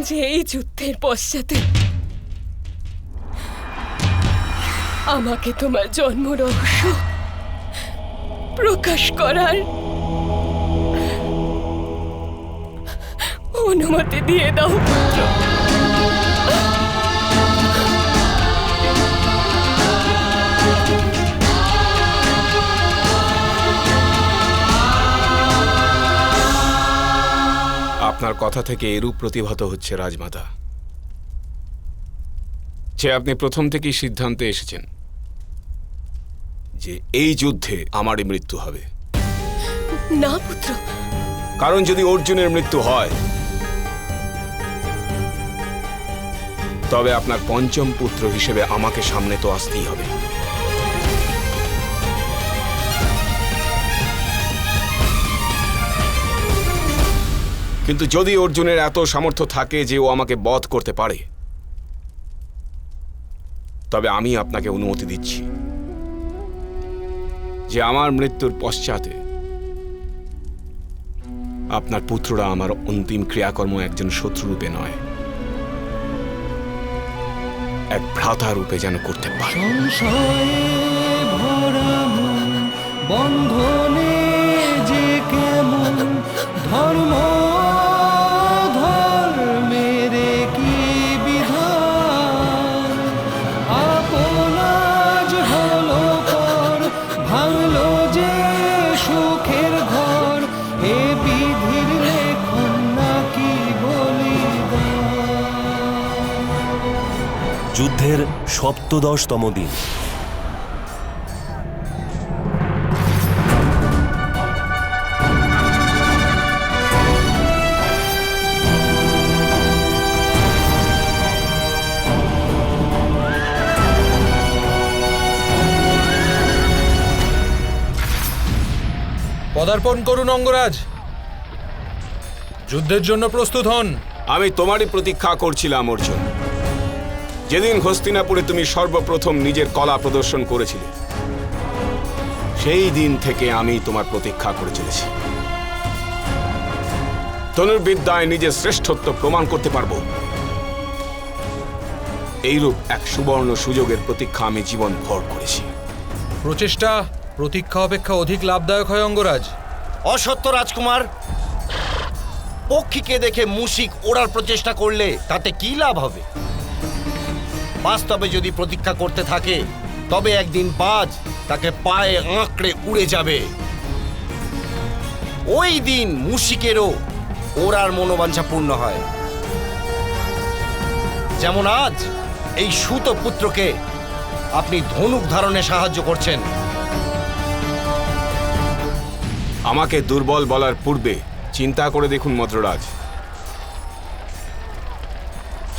যে এই যুদ্ধের পশ্চাতে আমাকে তোমার জন্ম রহস্য প্রকাশ করার অনুমতি দিয়ে দাও পুত্র। আপনার কথা থেকে এরূপ প্রতিভাত হচ্ছে রাজমাতা যে আপনি প্রথম থেকেই সিদ্ধান্তে এসেছেন যে এই যুদ্ধে আমারই মৃত্যু হবে। না পুত্র, কারণ যদি অর্জুনের মৃত্যু হয় তবে আপনার পঞ্চম পুত্র হিসেবে আমাকে সামনে তো আসতেই হবে। কিন্তু যদি অর্জুনের এত সামর্থ্য থাকে যে ও আমাকে বধ করতে পারে, তবে আমি আপনাকে অনুমতি দিচ্ছি যে আমার মৃত্যুর পশ্চাতে আপনার পুত্ররা আমার অন্তিম ক্রিয়াকর্ম একজন শত্রুরূপে নয়, এক ভ্রাতা রূপে যেন করতে পারে। বন্ধনে যে কেমন ধর্ম ধর্মের কি বিধান, আপনাজ হলো পর ভাঙলো যে সুখের ঘর, এ বিধির লেখন নাকি বলিদান। যুদ্ধের সপ্তদশতম দিন। পদার্পণ করুন অঙ্গরাজ, যুদ্ধের জন্য প্রস্তুত হন। আমি তোমারই প্রতীক্ষা করছিলাম অর্জুন। যেদিন হস্তিনাপুরে তুমি সর্বপ্রথম নিজের কলা প্রদর্শন করেছিলে, সেই দিন থেকে আমি তোমার প্রতীক্ষা করে চলেছি। ধনুর্বিদ্যায় নিজের শ্রেষ্ঠত্ব প্রমাণ করতে পারবো, এইরূপ এক সুবর্ণ সুযোগের প্রতীক্ষা আমি জীবন ভর করেছি। প্রচেষ্টা প্রতীক্ষা অপেক্ষা অধিক লাভদায়ক হয় অঙ্গরাজ। অসত্য রাজকুমার, পক্ষীকে দেখে মুশিক ওড়ার প্রচেষ্টা করলে তাতে কি লাভ হবে? বাস্তবে যদি প্রতীক্ষা করতে থাকে তবে একদিন বাজ তাকে পায়ে আঁকড়ে উড়ে যাবে। ওই দিন মুশিকেরও ওড়ার মনোবাঞ্ছা পূর্ণ হয়। যেমন আজ এই সুত পুত্রকে আপনি ধনুক ধারণে সাহায্য করছেন। আমাকে দুর্বল বলার পূর্বে চিন্তা করে দেখুন মদ্ররাজ,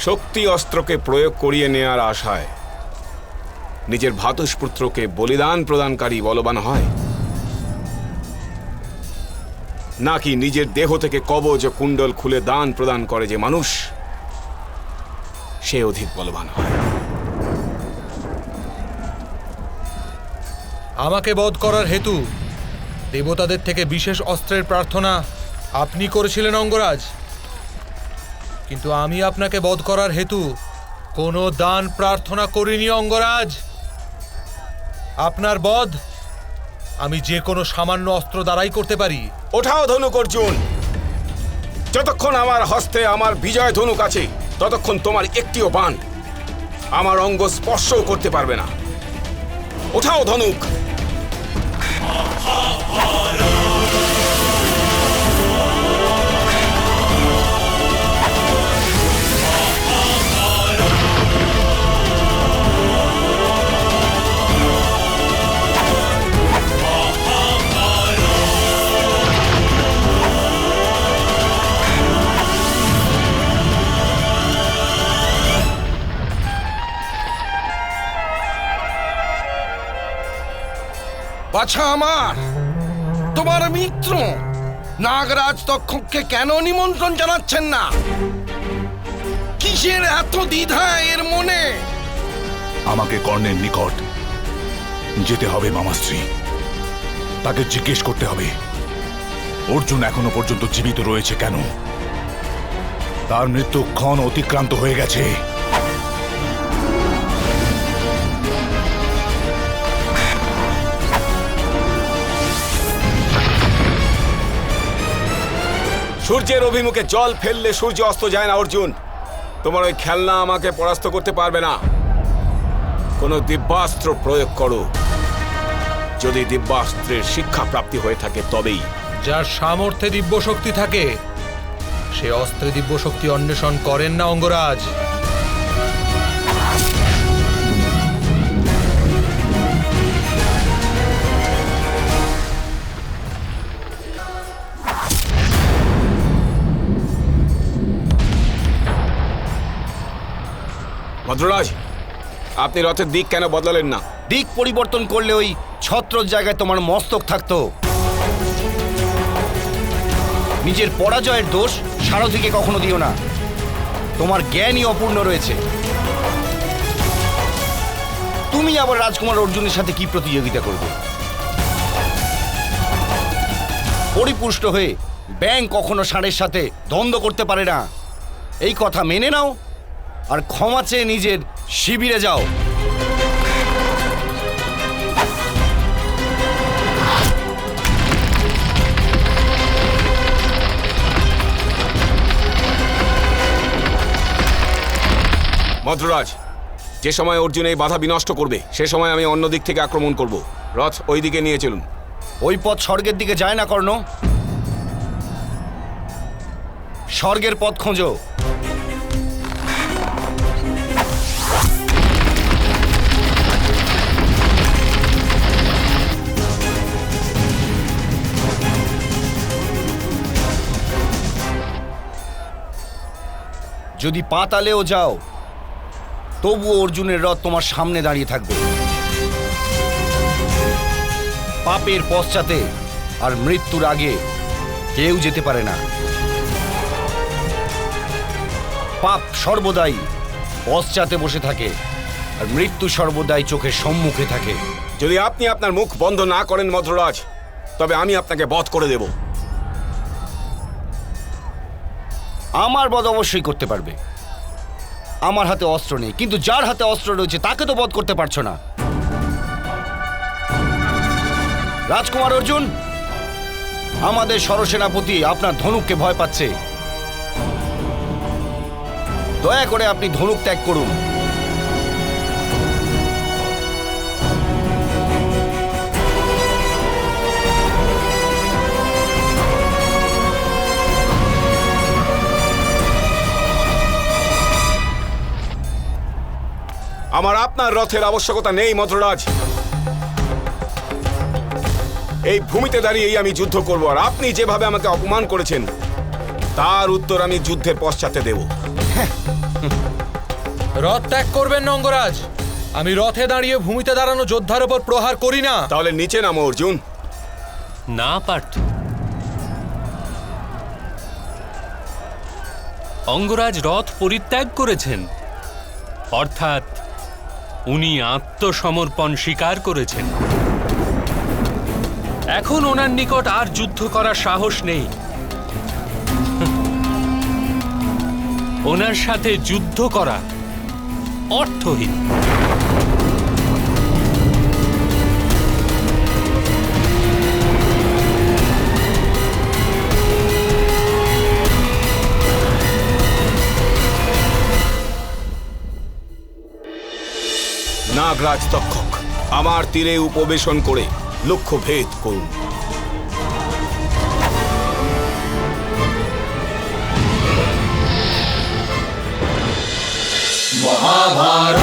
শক্তি অস্ত্রকে প্রয়োগ করিয়ে নেয়ার আশায় নিজের ভ্রাতুষ্পুত্রকে বলিদান প্রদানকারী বলবান হয়, নাকি নিজের দেহ থেকে কবচ ও কুণ্ডল খুলে দান প্রদান করে যে মানুষ, সে অধিক বলবান হয়? আমাকে বধ করার হেতু দেবতাদের থেকে বিশেষ অস্ত্রের প্রার্থনা আপনি করেছিলেন অঙ্গরাজ, কিন্তু আমি আপনাকে বধ করার হেতু কোনো দান প্রার্থনা করিনি অঙ্গরাজ। আপনার বধ আমি যে কোনো সামান্য অস্ত্র দ্বারাই করতে পারি। ওঠাও ধনুক অর্জুন। যতক্ষণ আমার হস্তে আমার বিজয় ধনুক আছে ততক্ষণ তোমার একটিও বাণ আমার অঙ্গ স্পর্শও করতে পারবে না। ওঠাও ধনুক। বাছা আমার, তোমার মিত্র নাগরাজ তক্ষককে কেন নিমন্ত্রণ জানাচ্ছেন না? কিসের এত দ্বিধা এর মনে? আমাকে কর্ণের নিকট যেতে হবে মামাশ্রী। তাকে জিজ্ঞেস করতে হবে অর্জুন এখনো পর্যন্ত জীবিত রয়েছে কেন। তার মৃত্যুক্ষণ অতিক্রান্ত হয়ে গেছে। সূর্যের অভিমুখে জল ফেললে সূর্য অস্ত যায় না অর্জুন। তোমার ওই খেলনা আমাকে পরাস্ত করতে পারবে না। কোনো দিব্যাস্ত্র প্রয়োগ করো। যদি দিব্যাস্ত্রের শিক্ষা প্রাপ্তি হয়ে থাকে তবেই। যার সামর্থ্যে দিব্য শক্তি থাকে সে অস্ত্রে দিব্য শক্তি অন্বেষণ করেন না অঙ্গরাজ। ভদ্ররাজ, আপনি রথের দিক কেন বদলালেন না? দিক পরিবর্তন করলে ওই ছত্রর জায়গায় তোমার মস্তক থাকতো। নিজের পরাজয়ের দোষ সারথীকে কখনো দিও না। তোমার জ্ঞানই অপূর্ণ রয়েছে। তুমি আবার রাজকুমার অর্জুনের সাথে কি প্রতিযোগিতা করবে? পরিপুষ্ট হয়ে ব্যাঙ কখনো ষাঁড়ের সাথে দ্বন্দ্ব করতে পারে না। এই কথা মেনে নাও আর ক্ষমা চেয়ে নিজের শিবিরে যাও। মদ্ররাজ, যে সময় অর্জুন এই বাধা বিনষ্ট করবে সে সময় আমি অন্য দিক থেকে আক্রমণ করব। রথ ওই দিকে নিয়ে চলুন। ওই পথ স্বর্গের দিকে যায় না কর্ণ। স্বর্গের পথ খোঁজো। যদি পাতালেও যাও তবুও অর্জুনের রথ তোমার সামনে দাঁড়িয়ে থাকবে। পাপের পশ্চাতে আর মৃত্যুর আগে কেউ যেতে পারে না। পাপ সর্বদাই পশ্চাতে বসে থাকে আর মৃত্যু সর্বদাই চোখের সম্মুখে থাকে। যদি আপনি আপনার মুখ বন্ধ না করেন মদ্ররাজ, তবে আমি আপনাকে বধ করে দেব। আমার বধ অবশ্যই করতে পারবে। আমার হাতে অস্ত্র নেই, কিন্তু যার হাতে অস্ত্র রয়েছে তাকে তো বধ করতে পারছো না। রাজকুমার অর্জুন, আমাদের সরসেনাপতি আপনার ধনুককে ভয় পাচ্ছে। দয়া করে আপনি ধনুক ত্যাগ করুন। আমার আপনার রথের আবশ্যকতা নেই মদ্ররাজ। এই ভূমিতে দাঁড়িয়েই আমি যুদ্ধ করব, আর আপনি যেভাবে আমাকে অপমান করেছেন তার উত্তর আমি যুদ্ধের পশ্চাতে দেব। রথ ত্যাগ করবেন না অঙ্গরাজ। আমি রথে দাঁড়িয়ে ভূমিতে দাঁড়ানো যোদ্ধার উপর প্রহার করি না। তাহলে নিচে নামো অর্জুন। না পার্থ, অঙ্গরাজ রথ পরিত্যাগ করেছেন, অর্থাৎ উনি আত্মসমর্পণ স্বীকার করেছেন। এখন ওনার নিকট আর যুদ্ধ করার সাহস নেই। ওনার সাথে যুদ্ধ করা অর্থহীন। নাগরাজ তক্ষক, আমার তীরে উপবেশন করে লক্ষ্য ভেদ করুন। মহাভারত।